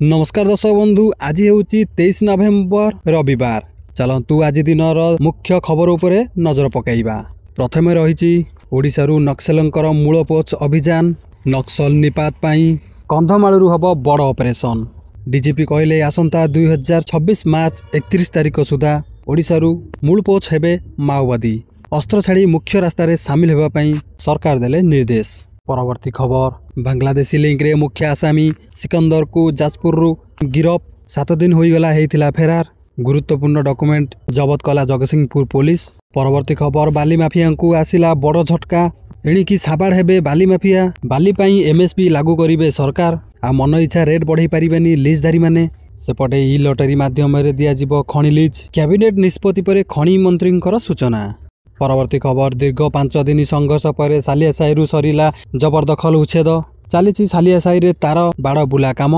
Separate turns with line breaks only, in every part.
नमस्कार दर्शक बंधु, आज हूँ 23 नवेम्बर रविवार। चलतु आज दिन मुख्य खबर उपरे नजर पकाइबा। प्रथम रही ओडिशारू नक्सलंकर मूलपोछ अभियान। नक्सल निपात पाई कंधमालू हब बड़ ऑपरेशन। डीजीपी कहले आसंता 2026 मार्च 31 तारिख सुधा ओडिशारू मूलपोछ हेबे माओवादी। अस्त्र छाड़ी मुख्य रास्तार सामिल होगापी सरकार देले निर्देश। परवर्ती खबर, बांग्लादेशी लिंक रे मुख्य आसामी सिकंदर को जाजपुर गिरफ। 7 दिन होईगला हेइथिला फेरार। गुरुत्वपूर्ण डॉक्यूमेंट जबत कला जगतसिंहपुर पुलिस। परवर्ती खबर, बाली माफिया को आसिला बड़ झटका। एणिकी साबाड़ हेबे बाली माफिया। बाली पाई एमएसपी लागू करिवे सरकार। आ मन इच्छा रेट बढ़ाई पारिबेनी लीजधारी माने। सेपटे ई लटरी माध्यम दियाजिबो खणी लीज। कैबिनेट निष्पत्ति पर खणी मंत्रींकर सूचना। परवर्ती खबर, दीर्घ 5 दिन संघर्ष पर सालियासाई सरीला जबरदखल उच्छेद। चली सालियासाई तार बाड़ बुला काम।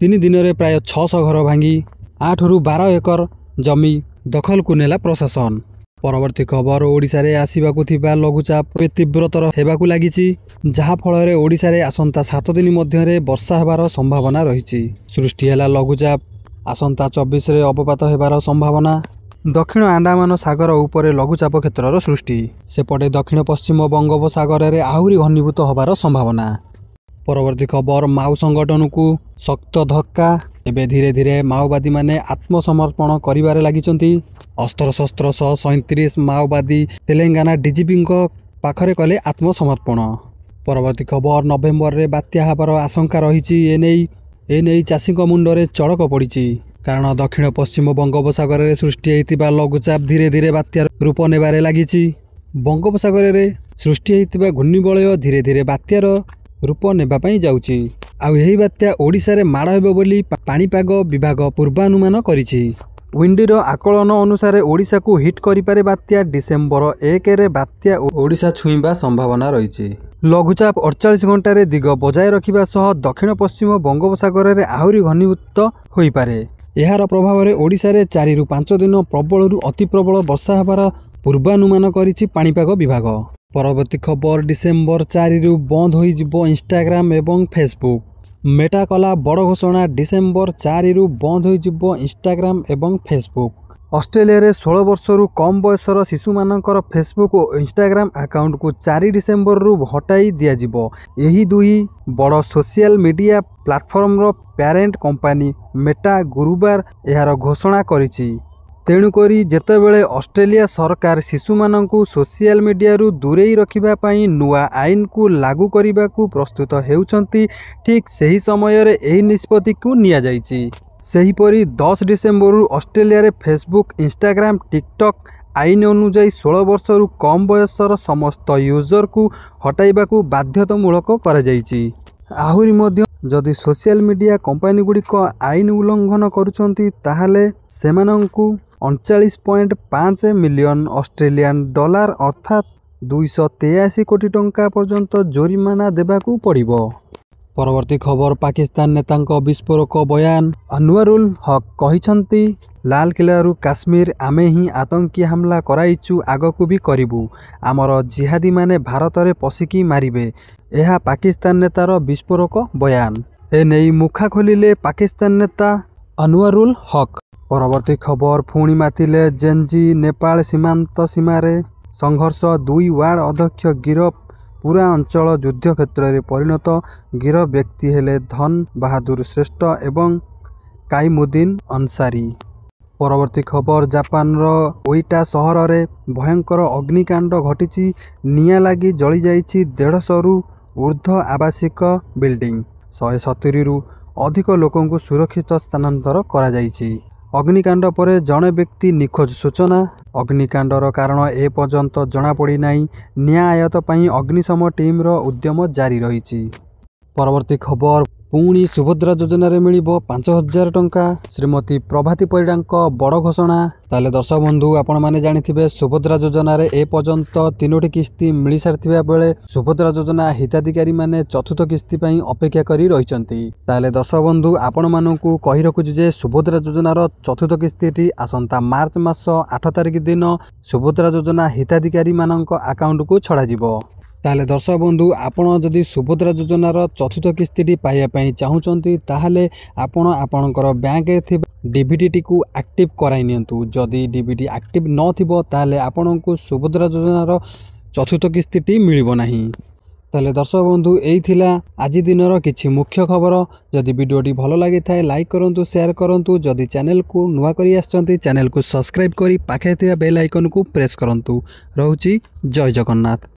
3 दिन में प्राय 600 घर भांगी 8 रु 12 एकर जमी दखल को नेला प्रशासन। परवर्ती खबर, ओडिशा रे आसिबाकु थिबा लघुचाप तीव्रतर हेबाकु लागिछि, जहा फल ओडिशा रे आसंता 7 दिन मध्य वर्षा हेबार संभावना रही। सृष्टि हेला लघुचाप। आसंता 24 रे अवपात हेबार संभावना। दक्षिण अंडमान सागर उपरे लघुचाप क्षेत्रर सृष्टि। सेपटे दक्षिण पश्चिम बंगोपसागर रे आहुरी घनीभूत होबार संभावना। परवर्ती खबर, माओ संगठन को शक्त धक्का। एबे धीरे धीरे माओवादी माने आत्मसमर्पण करिबारे लागिचंती। अस्त्र शस्त्र सह 37 माओवादी तेलंगाना डीजीपी पाखरे कले आत्मसमर्पण। परवर्ती खबर, नवेम्बर रे बात्या हबार आशंका रही। एने चाषी मुंडरे चड़क पड़ी। कारण दक्षिण पश्चिम बंगोपसागर रे सृष्टि होइतिबा लघुचाप धीरे धीरे बात्यार रूप नेबारे लागिछि। बंगोपसागर रे सृष्टि होइतिबा घूर्णिबलय धीरे धीरे बात्यार रूप नेबा पई जाउछि। आउ एही बात्या ओडिशा रे माड़ हेबो बोली पाणीपाग विभाग पूर्वानुमान करिछि। विंडीर आकलन अनुसार ओडिशा को हिट करिपारे बात्या। डिसेम्बर 1 रे बात्या ओडिशा छुईबा संभावना रही। लघुचाप 48 घंटा रे दिग बजाय रखिबा सह दक्षिण पश्चिम बंगोपसागर रे आहुरी घनीभूत होई पारे। एहार प्रभाव रे ओडिशा रे 4 रु 5 दिन प्रबल रु अति प्रबल वर्षा हेबार पूर्वानुमान करिछि पाणीपाग विभाग। परवर्ती खबर, डिसेम्बर 4 रु बंद होई जिवो इंस्टाग्राम एवं फेसबुक। मेटा कला बड़ घोषणा। डिसेम्बर 4 रु बंद होई जिवो इंस्टाग्राम एवं फेसबुक। ऑस्ट्रेलिया रे 16 वर्षरू कम बयसर शिशु मानकर फेसबुक और इंस्टाग्राम अकाउंट को 4 डिसेम्बर रु हटाई दिया जिवो। एही दुई बड़ सोशल मीडिया प्लेटफॉर्म रो पेरेंट कंपनी मेटा गुरुवार एहार घोषणा करिछि। तेणुकरी जेतेबेले ऑस्ट्रेलिया सरकार शिशु मानकु सोशल मीडिया रु दूरेई रखिबा पई नुआ आईन को लागू करिबा को प्रस्तुत हेउछंती, ठीक सही समय रे एही निष्पत्ति को निया जाइछि। सेहीपरि 10 डिसेम्बर ऑस्ट्रेलिया रे फेसबुक, इंस्टाग्राम, टिकटॉक आईन अनुଯାयी 16 वर्षरू कम बयसर समस्त यूजर को हटाइबा को बाध्यतामूलक करा जाइछि। आहुरी मध्य जदि सोशल मीडिया कंपनी गुड़िक आईन उल्लंघन करुछंती ताहाले सेमानंकु 39.5 मिलियन ऑस्ट्रेलियन डॉलर अर्थात 283 कोटी टंका पर्यंत जोरिमाना देबाकू पड़िबो। परवर्ती खबर, पाकिस्तान नेतांक विस्फोरक बयान। अनवरुल हक कहिछंती, लाल किलारू काश्मीर आमे ही आतंकी हमला कराइचु, आगकू भी करिबू। आमर जिहादी माने भारत रे पसिकी मारिबे। एहा पाकिस्तान नेतार विस्फोरक बयान। एने मुखा खोलिले पाकिस्तान नेता अनवरुल हक। परवर्ती खबर, पुणी मातिले जेनजी। नेपाल सीमांत सीमारे संघर्ष। 2 वार्ड अध्यक्ष गिरफ। पूरा अंचल युद्ध क्षेत्र में परिणत। गिरफ व्यक्ति हेले धन बहादुर श्रेष्ठ एवं काइमुद्दीन अंसारी। परवर्ती खबर, जापान रो ओइटा सहर रे भयंकर अग्निकांड घटिछि। निया लागी जली जाइछि 150 रु ऊर्ध्व आवासिक बिल्डिंग। 170 रु अधिक लोकों को सुरक्षित स्थानांतर करा जाइछि। अग्निकांड पर जड़े व्यक्ति निखोज सूचना। अग्निकांडर कारण ए पर्यंत जना पड़ी नाही। निया आयत पई अग्निशम टीम रो उद्यम जारी रही। परवर्ती खबर, पुणी सुभद्रा योजना रे मिलिबो 5000 टंका। श्रीमती प्रभाती परिडांक बड़ घोषणा। ताले दर्शक बंधु, आपण माने जानिथिबे सुभद्रा योजना रे ए पर्यंत 3टी किस्ती मिली सारथिबा बेले सुभद्रा योजना हिताधिकारी माने चतुर्थ किस्ती पई अपेक्षा करी रहिचंती। ताले दर्शक बंधु, आपण मानकू कहि रखुछु जे सुभद्रा योजनार चतुर्थ किस्तीटी आसंता मार्च मास 8 तारिख दिन सुभद्रा योजना हिताधिकारी मानक अकाउंट को छड़ा जिवो। ताहले दर्शक बंधु आपण जदि सुभद्रा योजनार चतुर्थ किस्ती पाइबा पई चाहुचंती ताहले आपण आपणकर बैंक डीबीटी को एक्टिव कराई नियंतु। जदि डीबीटी एक्टिव न थिबो ताहले आपणको सुभद्रा योजनार चतुर्थ किस्ती मिलिबो नाही। ताहले दर्शक बंधु यही थिला आज दिनर किछि मुख्य खबर। जदि वीडियोटी भल लगी थाए लाइक करंतु, शेयर करंतु। जदि चैनल को नुआ करी आछंती चैनल को सब्सक्राइब करी पाखे थिया बेल आइकन को प्रेस करंतु। रहउची जय जगन्नाथ।